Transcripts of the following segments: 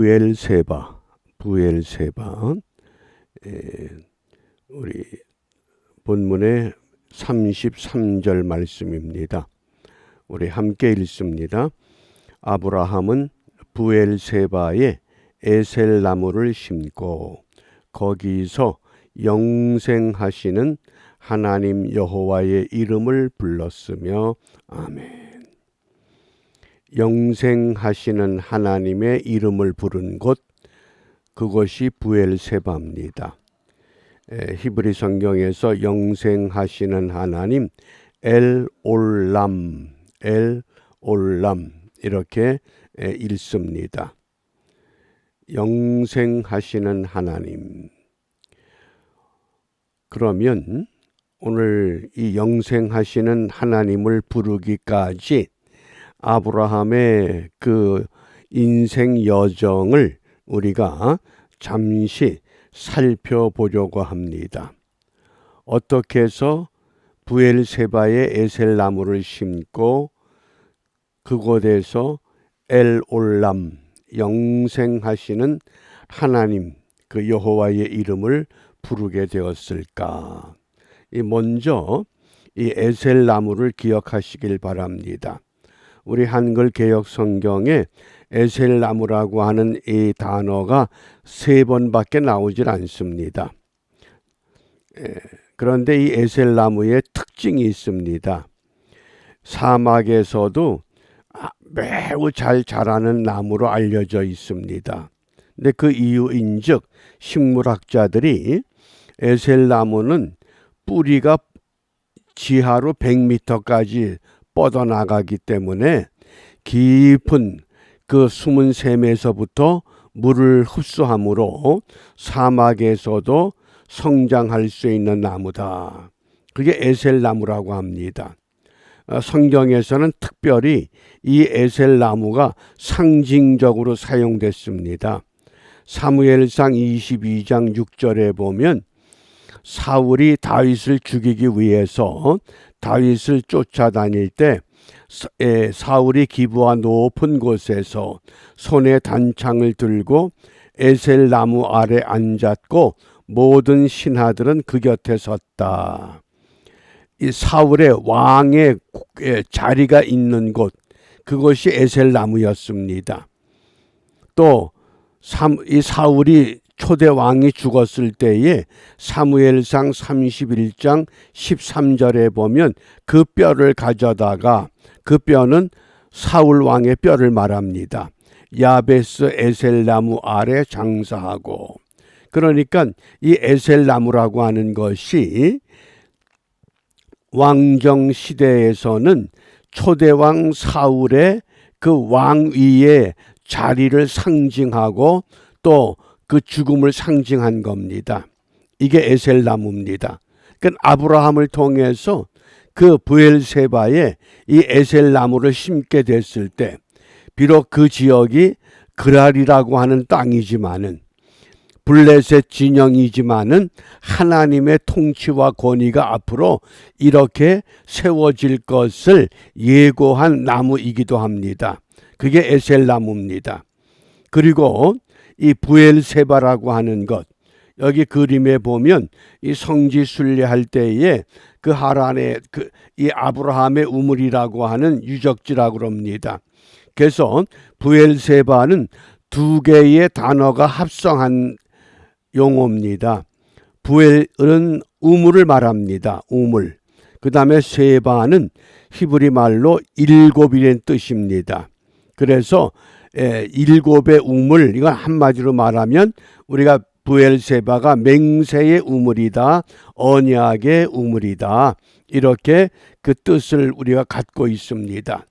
부엘세바. 우리 본문의 33절 말씀입니다. 우리 함께 읽습니다. 아브라함은 부엘세바에 에셀나무를 심고 거기서 영생하시는 하나님 여호와의 이름을 불렀으며 아멘. 영생하시는 하나님의 이름을 부른 곳, 그것이 부엘세바입니다. 히브리 성경에서 영생하시는 하나님 엘올람 이렇게 읽습니다. 영생하시는 하나님. 그러면 오늘 이 영생하시는 하나님을 부르기까지 아브라함의 그 인생 여정을 우리가 잠시 살펴보려고 합니다. 어떻게 해서 부엘세바에 에셀나무를 심고 그곳에서 엘올람, 영생하시는 하나님, 그 여호와의 이름을 부르게 되었을까? 먼저 이 에셀나무를 기억하시길 바랍니다. 우리 한글 개역 성경에 에셀나무라고 하는 이 단어가 3번밖에 나오질 않습니다. 그런데 이 에셀나무의 특징이 있습니다. 사막에서도 매우 잘 자라는 나무로 알려져 있습니다. 근데 그 이유인즉 식물학자들이 에셀나무는 뿌리가 지하로 100m까지 뻗어나가기 때문에 깊은 그 숨은 샘에서부터 물을 흡수함으로 사막에서도 성장할 수 있는 나무다. 그게 에셀나무라고 합니다. 성경에서는 특별히 이 에셀나무가 상징적으로 사용됐습니다. 사무엘상 22장 6절에 보면 사울이 다윗을 죽이기 위해서 다윗을 쫓아다닐 때 사울이 기브아 높은 곳에서 손에 단창을 들고 에셀나무 아래 앉았고 모든 신하들은 그 곁에 섰다. 이 사울의 왕의 자리가 있는 곳, 그것이 에셀나무였습니다. 또 이 사울이 초대 왕이 죽었을 때에 사무엘상 31장 13절에 보면 그 뼈를 가져다가 그 뼈는 사울 왕의 뼈를 말합니다. 야베스 에셀나무 아래 장사하고. 그러니까 이 에셀나무라고 하는 것이 왕정 시대에서는 초대왕 사울의 그 왕위의 자리를 상징하고 또 그 죽음을 상징한 겁니다. 이게 에셀나무입니다. 그러니까 아브라함을 통해서 그 부엘세바에 이 에셀나무를 심게 됐을 때 비록 그 지역이 그랄이라고 하는 땅이지만은 블레셋 진영이지만은 하나님의 통치와 권위가 앞으로 이렇게 세워질 것을 예고한 나무이기도 합니다. 그게 에셀나무입니다. 그리고 이 부엘세바라고 하는 것, 여기 그림에 보면 이 성지 순례할 때에 그 하란의 이 아브라함의 우물이라고 하는 유적지라고 합니다. 그래서 부엘세바는 2개의 단어가 합성한 용어입니다. 부엘은 우물을 말합니다. 우물. 그 다음에 세바는 히브리 말로 7이라는 뜻입니다. 그래서 7의 우물, 이건 한마디로 말하면 우리가 부엘세바가 맹세의 우물이다, 언약의 우물이다, 이렇게 그 뜻을 우리가 갖고 있습니다.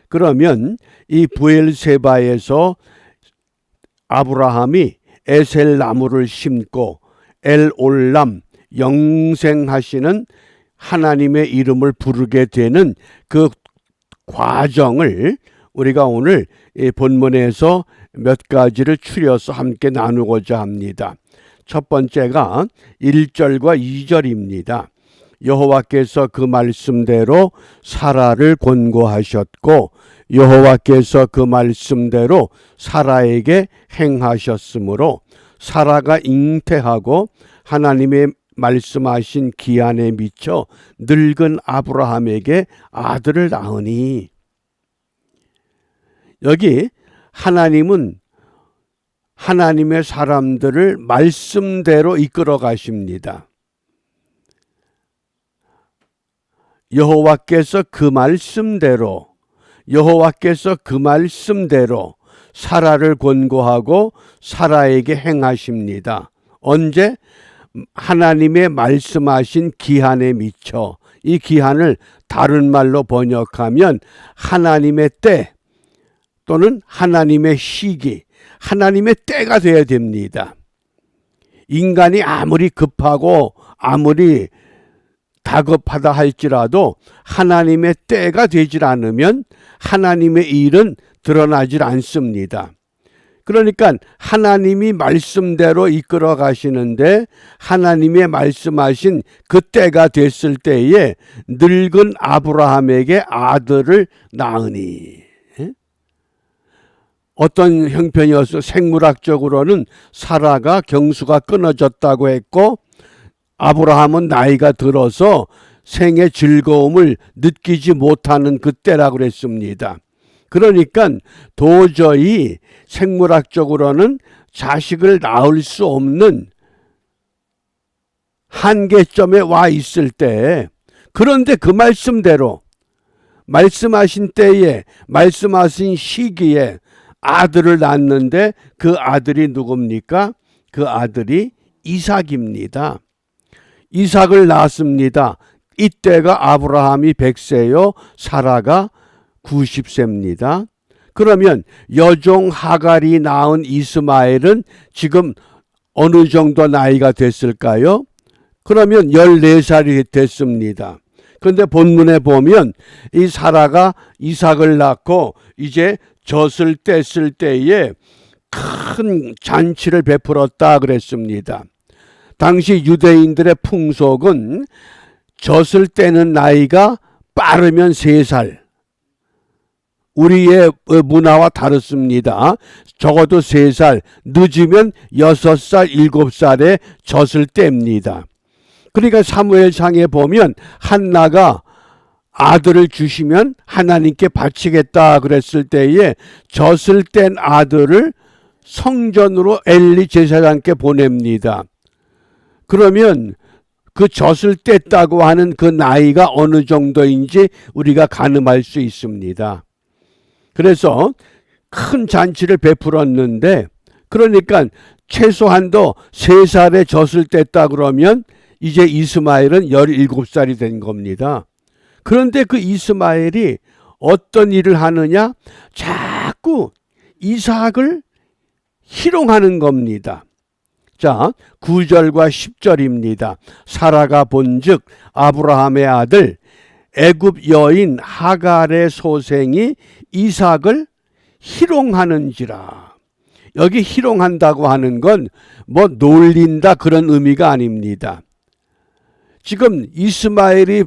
그러면 이 부엘세바에서 아브라함이 에셀나무를 심고 엘올람, 영생하시는 하나님의 이름을 부르게 되는 그 과정을 우리가 오늘 이 본문에서 몇 가지를 추려서 함께 나누고자 합니다. 첫 번째가 1절과 2절입니다. 여호와께서 그 말씀대로 사라를 권고하셨고 여호와께서 그 말씀대로 사라에게 행하셨으므로 사라가 잉태하고 하나님의 말씀하신 기한에 미쳐 늙은 아브라함에게 아들을 낳으니, 여기 하나님은 하나님의 사람들을 말씀대로 이끌어 가십니다. 여호와께서 그 말씀대로 사라를 권고하고 사라에게 행하십니다. 언제? 하나님의 말씀하신 기한에 미쳐. 이 기한을 다른 말로 번역하면 하나님의 때 또는 하나님의 시기, 하나님의 때가 되어야 됩니다. 인간이 아무리 급하고 아무리 다급하다 할지라도 하나님의 때가 되질 않으면 하나님의 일은 드러나질 않습니다. 그러니까 하나님이 말씀대로 이끌어 가시는데 하나님의 말씀하신 그 때가 됐을 때에 늙은 아브라함에게 아들을 낳으니, 어떤 형편이어서 생물학적으로는 사라가 경수가 끊어졌다고 했고 아브라함은 나이가 들어서 생의 즐거움을 느끼지 못하는 그때라고 그랬습니다. 그러니까 도저히 생물학적으로는 자식을 낳을 수 없는 한계점에 와 있을 때, 그런데 그 말씀대로 말씀하신 때에 말씀하신 시기에 아들을 낳았는데 그 아들이 누굽니까? 그 아들이 이삭입니다. 이삭을 낳았습니다. 이때가 아브라함이 100세요. 사라가 90세입니다. 그러면 여종 하갈이 낳은 이스마엘은 지금 어느 정도 나이가 됐을까요? 그러면 14살이 됐습니다. 그런데 본문에 보면 이 사라가 이삭을 낳고 이제 젖을 뗐을 때에 큰 잔치를 베풀었다 그랬습니다. 당시 유대인들의 풍속은 젖을 떼는 나이가 빠르면 3살. 우리의 문화와 다릅니다. 적어도 3살, 늦으면 6살, 7살에 젖을 뗍니다. 그러니까 사무엘상에 보면 한나가 아들을 주시면 하나님께 바치겠다 그랬을 때에 젖을 뗀 아들을 성전으로 엘리 제사장께 보냅니다. 그러면 그 젖을 뗐다고 하는 그 나이가 어느 정도인지 우리가 가늠할 수 있습니다. 그래서 큰 잔치를 베풀었는데, 그러니까 최소한도 3살에 젖을 뗐다 그러면 이제 이스마엘은 17살이 된 겁니다. 그런데 그 이스마엘이 어떤 일을 하느냐? 자꾸 이삭을 희롱하는 겁니다. 자, 9절과 10절입니다. 사라가 본즉 아브라함의 아들 애굽 여인 하갈의 소생이 이삭을 희롱하는지라. 여기 희롱한다고 하는 건 뭐 놀린다 그런 의미가 아닙니다. 지금 이스마엘이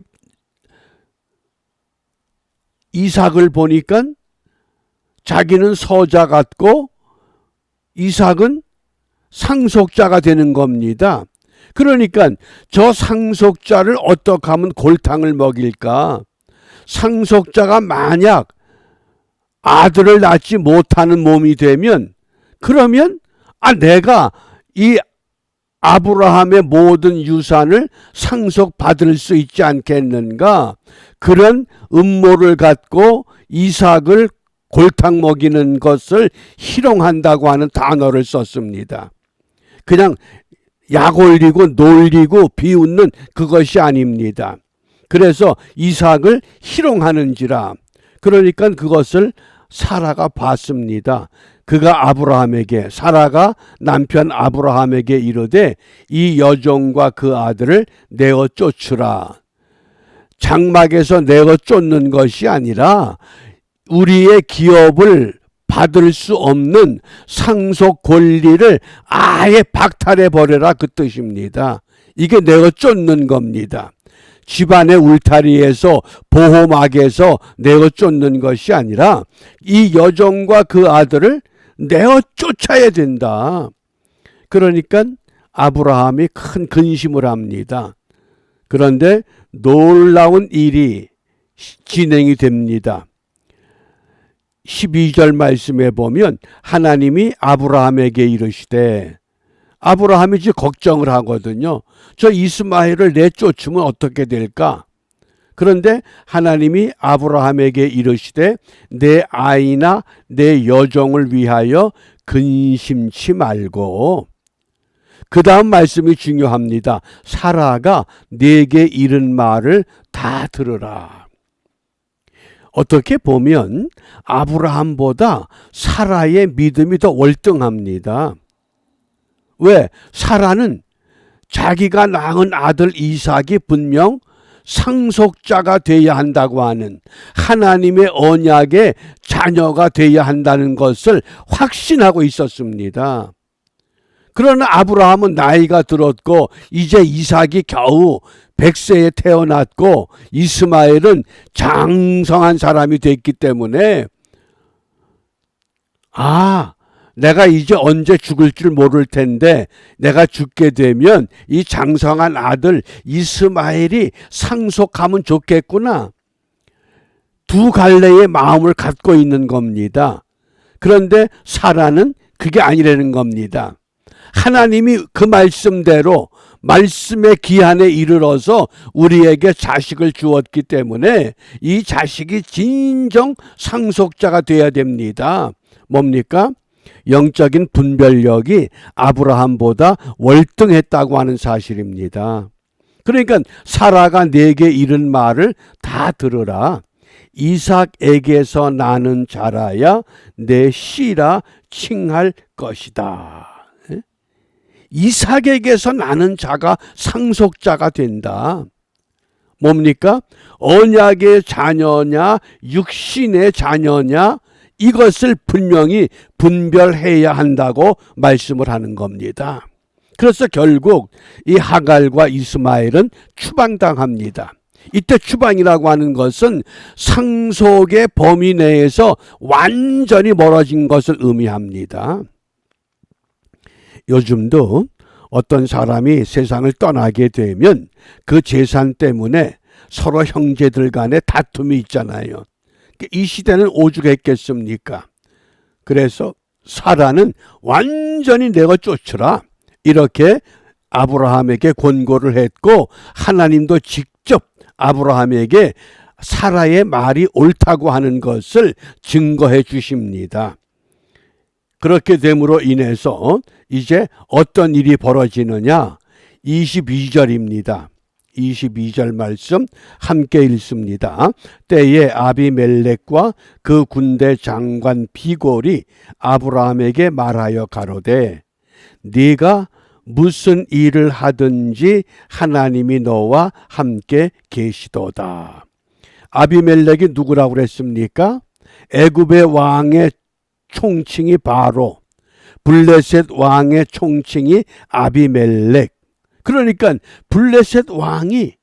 이삭을 보니까 자기는 서자 같고 이삭은 상속자가 되는 겁니다. 그러니까 저 상속자를 어떻게 하면 골탕을 먹일까? 상속자가 만약 아들을 낳지 못하는 몸이 되면, 그러면 내가 이 아브라함의 모든 유산을 상속받을 수 있지 않겠는가? 그런 음모를 갖고 이삭을 골탕 먹이는 것을 희롱한다고 하는 단어를 썼습니다. 그냥 약 올리고 놀리고 비웃는 그것이 아닙니다. 그래서 이삭을 희롱하는지라. 그러니까 그것을 사라가 봤습니다. 그가 아브라함에게, 사라가 남편 아브라함에게 이르되 이 여종과 그 아들을 내어 쫓으라. 장막에서 내어 쫓는 것이 아니라 우리의 기업을 받을 수 없는 상속 권리를 아예 박탈해 버려라 그 뜻입니다. 이게 내어 쫓는 겁니다. 집안의 울타리에서 보호막에서 내어 쫓는 것이 아니라 이 여종과 그 아들을 내어 쫓아야 된다. 그러니까 아브라함이 큰 근심을 합니다. 그런데 놀라운 일이 진행이 됩니다. 12절 말씀에 보면 하나님이 아브라함에게 이르시되, 아브라함이 이제 걱정을 하거든요. 저 이스마엘을 내쫓으면 어떻게 될까? 그런데 하나님이 아브라함에게 이르시되 내 아이나 내 여종을 위하여 근심치 말고, 그 다음 말씀이 중요합니다. 사라가 네게 이른 말을 다 들으라. 어떻게 보면 아브라함보다 사라의 믿음이 더 월등합니다. 왜? 사라는 자기가 낳은 아들 이삭이 분명 상속자가 되어야 한다고 하는, 하나님의 언약의 자녀가 되어야 한다는 것을 확신하고 있었습니다. 그러나 아브라함은 나이가 들었고 이제 이삭이 겨우 100세에 태어났고 이스마엘은 장성한 사람이 됐기 때문에 내가 이제 언제 죽을 줄 모를 텐데 내가 죽게 되면 이 장성한 아들 이스마엘이 상속하면 좋겠구나. 두 갈래의 마음을 갖고 있는 겁니다. 그런데 사라는 그게 아니라는 겁니다. 하나님이 그 말씀대로 말씀의 기한에 이르러서 우리에게 자식을 주었기 때문에 이 자식이 진정 상속자가 되어야 됩니다. 뭡니까? 영적인 분별력이 아브라함보다 월등했다고 하는 사실입니다. 그러니까 사라가 내게 이른 말을 다 들으라. 이삭에게서 나는 자라야 내 씨라 칭할 것이다. 이삭에게서 나는 자가 상속자가 된다. 뭡니까? 언약의 자녀냐 육신의 자녀냐, 이것을 분명히 분별해야 한다고 말씀을 하는 겁니다. 그래서 결국 이 하갈과 이스마엘은 추방당합니다. 이때 추방이라고 하는 것은 상속의 범위 내에서 완전히 멀어진 것을 의미합니다. 요즘도 어떤 사람이 세상을 떠나게 되면 그 재산 때문에 서로 형제들 간에 다툼이 있잖아요. 이 시대는 오죽했겠습니까? 그래서 사라는 완전히 내가 쫓으라, 이렇게 아브라함에게 권고를 했고, 하나님도 직접 아브라함에게 사라의 말이 옳다고 하는 것을 증거해 주십니다. 그렇게 됨으로 인해서 이제 어떤 일이 벌어지느냐? 22절입니다. 22절 말씀 함께 읽습니다. 때에 아비멜렉과 그 군대 장관 비골이 아브라함에게 말하여 가로되 네가 무슨 일을 하든지 하나님이 너와 함께 계시도다. 아비멜렉이 누구라고 그랬습니까? 애굽의 왕의 총칭이 바로, 블레셋 왕의 총칭이 아비멜렉. 그러니까 블레셋 왕이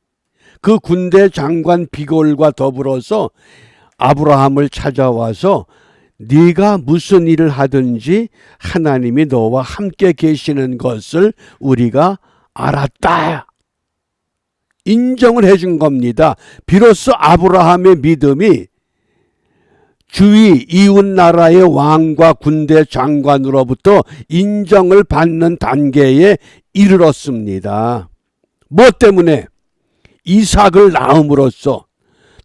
그 군대 장관 비골과 더불어서 아브라함을 찾아와서 네가 무슨 일을 하든지 하나님이 너와 함께 계시는 것을 우리가 알았다, 인정을 해준 겁니다. 비로소 아브라함의 믿음이 주위 이웃 나라의 왕과 군대 장관으로부터 인정을 받는 단계에 이르렀습니다. 뭐 때문에? 이삭을 낳음으로써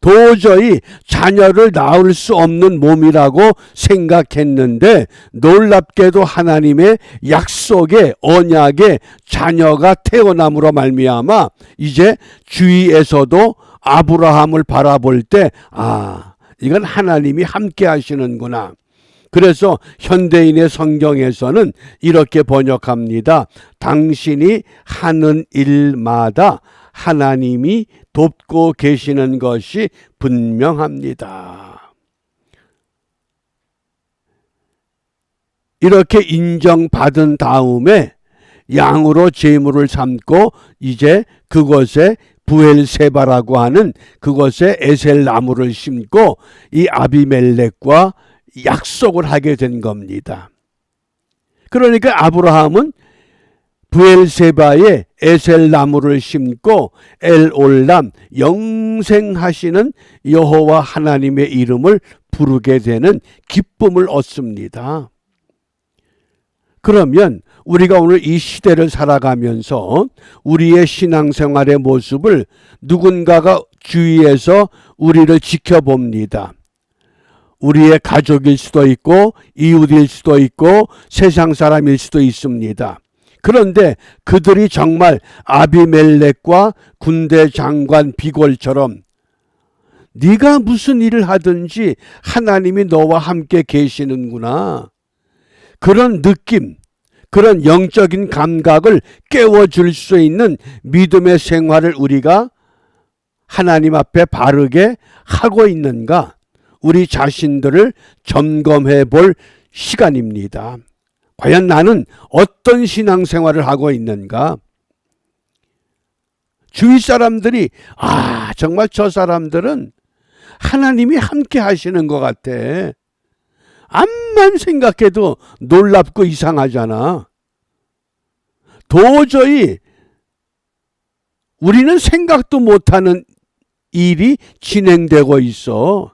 도저히 자녀를 낳을 수 없는 몸이라고 생각했는데 놀랍게도 하나님의 약속의 언약의 자녀가 태어남으로 말미암아 이제 주위에서도 아브라함을 바라볼 때 이건 하나님이 함께 하시는구나. 그래서 현대인의 성경에서는 이렇게 번역합니다. 당신이 하는 일마다 하나님이 돕고 계시는 것이 분명합니다. 이렇게 인정받은 다음에 양으로 제물을 삼고 이제 그것에 부엘세바라고 하는 그곳에 에셀 나무를 심고 이 아비멜렉과 약속을 하게 된 겁니다. 그러니까 아브라함은 부엘세바에 에셀 나무를 심고 엘올람 영생하시는 여호와 하나님의 이름을 부르게 되는 기쁨을 얻습니다. 그러면 우리가 오늘 이 시대를 살아가면서 우리의 신앙생활의 모습을 누군가가 주위에서 우리를 지켜봅니다. 우리의 가족일 수도 있고 이웃일 수도 있고 세상 사람일 수도 있습니다. 그런데 그들이 정말 아비멜렉과 군대 장관 비골처럼 네가 무슨 일을 하든지 하나님이 너와 함께 계시는구나, 그런 느낌, 그런 영적인 감각을 깨워줄 수 있는 믿음의 생활을 우리가 하나님 앞에 바르게 하고 있는가, 우리 자신들을 점검해 볼 시간입니다. 과연 나는 어떤 신앙생활을 하고 있는가? 주위 사람들이 정말 저 사람들은 하나님이 함께 하시는 것 같아, 암만 생각해도 놀랍고 이상하잖아. 도저히 우리는 생각도 못하는 일이 진행되고 있어.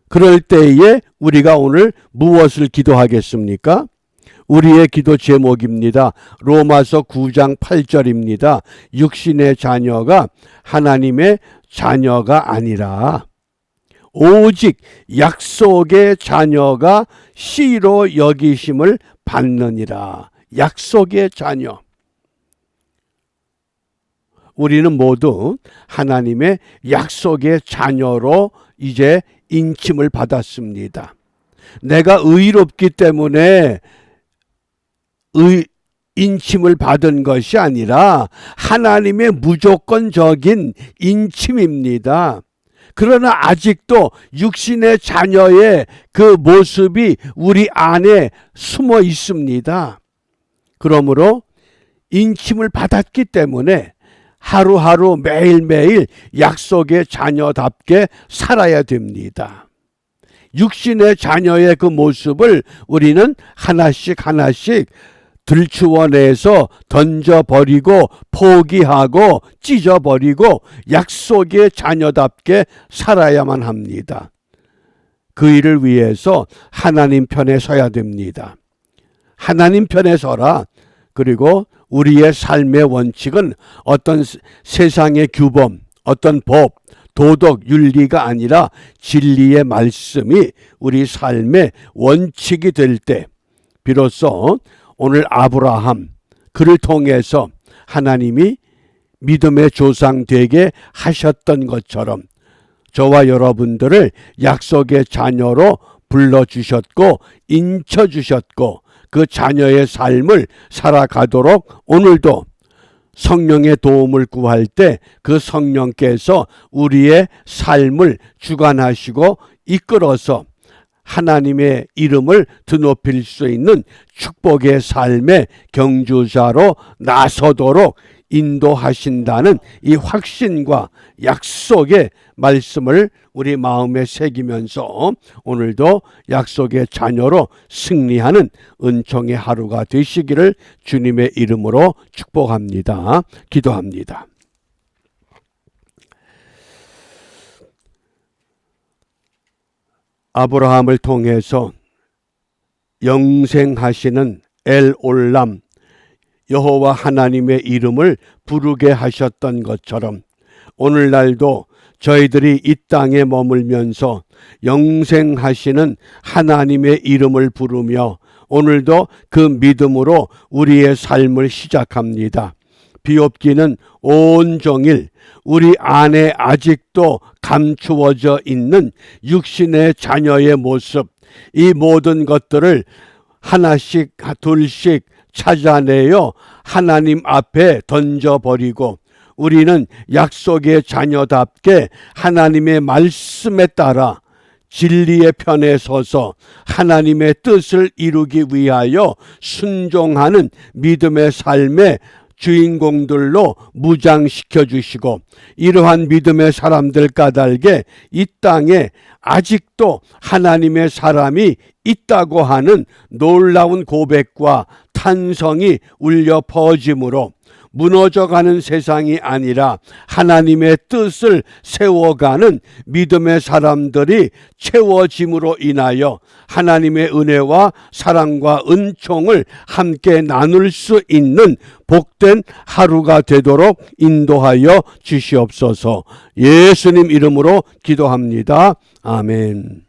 그럴 때에 우리가 오늘 무엇을 기도하겠습니까? 우리의 기도 제목입니다. 로마서 9장 8절입니다. 육신의 자녀가 하나님의 자녀가 아니라 오직 약속의 자녀가 씨로 여기심을 받느니라. 약속의 자녀. 우리는 모두 하나님의 약속의 자녀로 이제 인침을 받았습니다. 내가 의롭기 때문에 인침을 받은 것이 아니라 하나님의 무조건적인 인침입니다. 그러나 아직도 육신의 자녀의 그 모습이 우리 안에 숨어 있습니다. 그러므로 인침을 받았기 때문에 하루하루 매일매일 약속의 자녀답게 살아야 됩니다. 육신의 자녀의 그 모습을 우리는 하나씩 하나씩 들추어내서 던져버리고 포기하고 찢어버리고 약속의 자녀답게 살아야만 합니다. 그 일을 위해서 하나님 편에 서야 됩니다. 하나님 편에 서라. 그리고 우리의 삶의 원칙은 어떤 세상의 규범, 어떤 법, 도덕, 윤리가 아니라 진리의 말씀이 우리 삶의 원칙이 될 때 비로소 오늘 아브라함, 그를 통해서 하나님이 믿음의 조상 되게 하셨던 것처럼 저와 여러분들을 약속의 자녀로 불러주셨고 인쳐주셨고 그 자녀의 삶을 살아가도록 오늘도 성령의 도움을 구할 때 그 성령께서 우리의 삶을 주관하시고 이끌어서 하나님의 이름을 드높일 수 있는 축복의 삶의 경주자로 나서도록 인도하신다는 이 확신과 약속의 말씀을 우리 마음에 새기면서 오늘도 약속의 자녀로 승리하는 은총의 하루가 되시기를 주님의 이름으로 축복합니다. 기도합니다. 아브라함을 통해서 영생하시는 엘올람 여호와 하나님의 이름을 부르게 하셨던 것처럼 오늘날도 저희들이 이 땅에 머물면서 영생하시는 하나님의 이름을 부르며 오늘도 그 믿음으로 우리의 삶을 시작합니다. 비옵기는 온종일 우리 안에 아직도 감추어져 있는 육신의 자녀의 모습, 이 모든 것들을 하나씩 둘씩 찾아내어 하나님 앞에 던져버리고 우리는 약속의 자녀답게 하나님의 말씀에 따라 진리의 편에 서서 하나님의 뜻을 이루기 위하여 순종하는 믿음의 삶에 주인공들로 무장시켜 주시고 이러한 믿음의 사람들 까닭에 이 땅에 아직도 하나님의 사람이 있다고 하는 놀라운 고백과 탄성이 울려 퍼짐으로 무너져가는 세상이 아니라 하나님의 뜻을 세워가는 믿음의 사람들이 채워짐으로 인하여 하나님의 은혜와 사랑과 은총을 함께 나눌 수 있는 복된 하루가 되도록 인도하여 주시옵소서. 예수님 이름으로 기도합니다. 아멘.